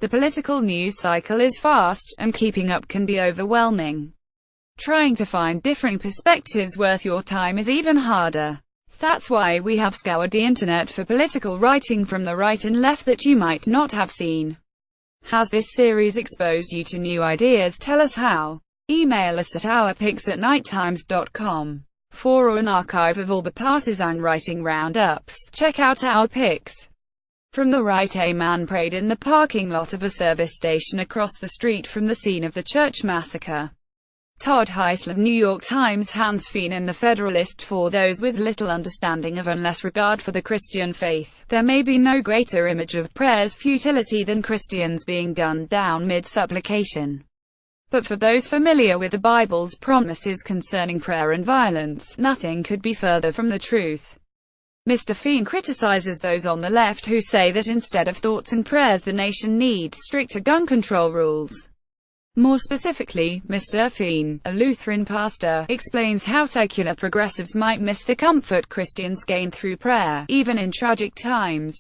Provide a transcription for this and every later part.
The political news cycle is fast, and keeping up can be overwhelming. Trying to find different perspectives worth your time is even harder. That's why we have scoured the internet for political writing from the right and left that you might not have seen. Has this series exposed you to new ideas? Tell us how. Email us at ourpicks@nighttimes.com. For an archive of all the partisan writing roundups, check out Our Picks. From the right, a man prayed in the parking lot of a service station across the street from the scene of the church massacre. Todd Heisler, New York Times. Hans Feen in The Federalist. For those with little understanding of and less regard for the Christian faith, there may be no greater image of prayer's futility than Christians being gunned down mid-supplication. But for those familiar with the Bible's promises concerning prayer and violence, nothing could be further from the truth. Mr. Feen criticizes those on the left who say that instead of thoughts and prayers the nation needs stricter gun control rules. More specifically, Mr. Feen, a Lutheran pastor, explains how secular progressives might miss the comfort Christians gain through prayer, even in tragic times.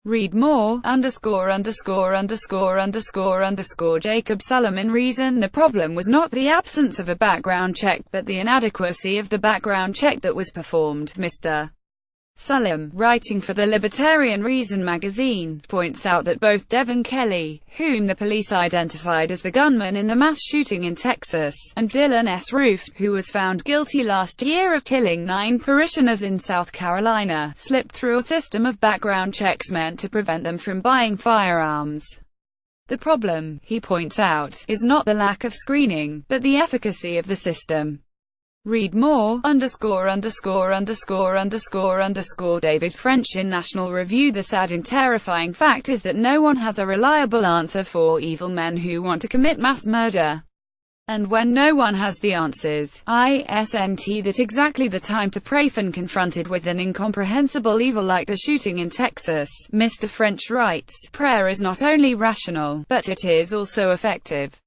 Read more, _______. Jacob Suleiman. Reason: the problem was not the absence of a background check, but the inadequacy of the background check that was performed. Mr. Suleiman, writing for the libertarian Reason magazine, points out that both Devin Kelley, whom the police identified as the gunman in the mass shooting in Texas, and Dylan S. Roof, who was found guilty last year of killing 9 parishioners in South Carolina, slipped through a system of background checks meant to prevent them from buying firearms. The problem, he points out, is not the lack of screening, but the efficacy of the system. Read more, ______. David French in National Review. The sad and terrifying fact is that no one has a reliable answer for evil men who want to commit mass murder. And when no one has the answers, that exactly the time to pray when confronted with an incomprehensible evil like the shooting in Texas. Mr. French writes, prayer is not only rational, but it is also effective.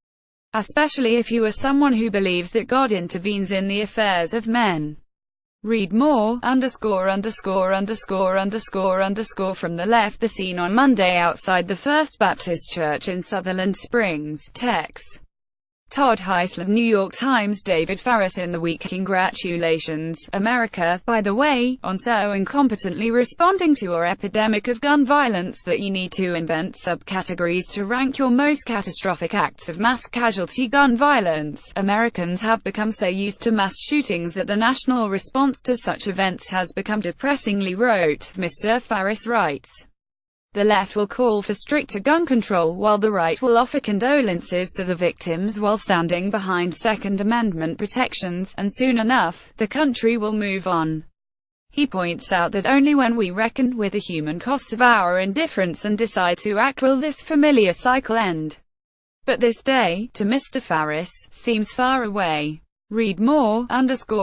Especially if you are someone who believes that God intervenes in the affairs of men. Read more, ______. From the left. The scene on Monday outside the First Baptist Church in Sutherland Springs, Tex. Todd Heisler, New York Times. David Farris in The Week. Congratulations, America, by the way, on so incompetently responding to our epidemic of gun violence that you need to invent subcategories to rank your most catastrophic acts of mass casualty gun violence. Americans have become so used to mass shootings that the national response to such events has become depressingly rote, Mr. Farris writes. The left will call for stricter gun control, while the right will offer condolences to the victims while standing behind Second Amendment protections, and soon enough, the country will move on. He points out that only when we reckon with the human costs of our indifference and decide to act will this familiar cycle end. But this day, to Mr. Farris, seems far away. Read more, ______.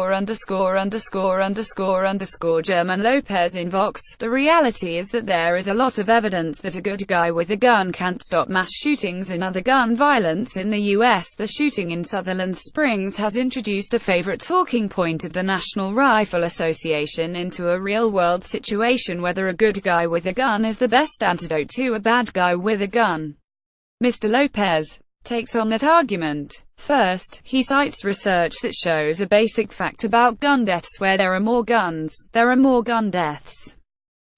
German Lopez in Vox. The reality is that there is a lot of evidence that a good guy with a gun can't stop mass shootings and other gun violence in the U.S. The shooting in Sutherland Springs has introduced a favorite talking point of the National Rifle Association into a real-world situation: whether a good guy with a gun is the best antidote to a bad guy with a gun. Mr. Lopez takes on that argument. First, he cites research that shows a basic fact about gun deaths: where there are more guns, there are more gun deaths.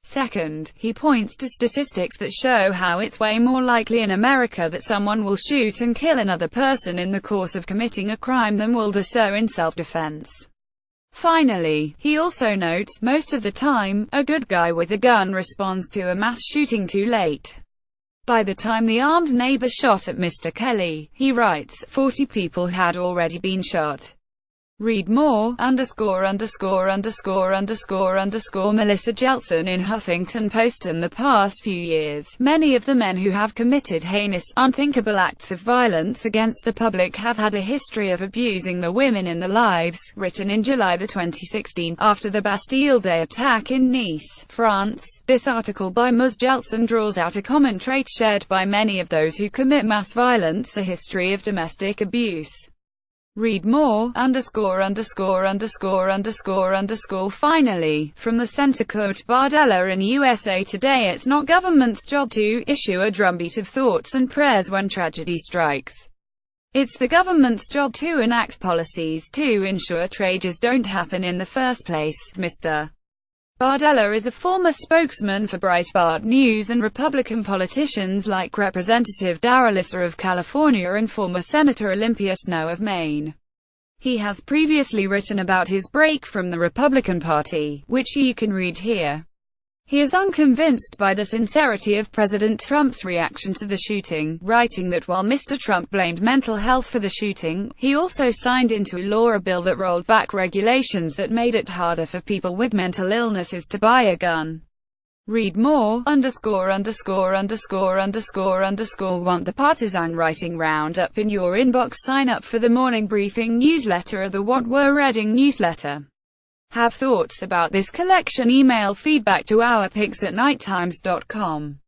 Second, he points to statistics that show how it's way more likely in America that someone will shoot and kill another person in the course of committing a crime than will do so in self-defense. Finally, he also notes, most of the time, a good guy with a gun responds to a mass shooting too late. By the time the armed neighbor shot at Mr. Kelley, he writes, 40 people had already been shot. Read more, ______. Melissa Jeltsin in Huffington Post. In the past few years, many of the men who have committed heinous, unthinkable acts of violence against the public have had a history of abusing the women in their lives. Written in July 2016, after the Bastille Day attack in Nice, France, this article by Ms. Jeltsin draws out a common trait shared by many of those who commit mass violence: a history of domestic abuse. Read more, Finally, from the center quote Bardella in USA Today, it's not government's job to issue a drumbeat of thoughts and prayers when tragedy strikes. It's the government's job to enact policies to ensure tragedies don't happen in the first place. Mr. Bardella is a former spokesman for Breitbart News and Republican politicians like Representative Darrell Issa of California and former Senator Olympia Snowe of Maine. He has previously written about his break from the Republican Party, which you can read here. He is unconvinced by the sincerity of President Trump's reaction to the shooting, writing that while Mr. Trump blamed mental health for the shooting, he also signed into law a bill that rolled back regulations that made it harder for people with mental illnesses to buy a gun. Read more, Want the partisan writing roundup in your inbox? Sign up for the morning briefing newsletter of the What We're Reading newsletter. Have thoughts about this collection? Email feedback to ourpigs@nighttimes.com.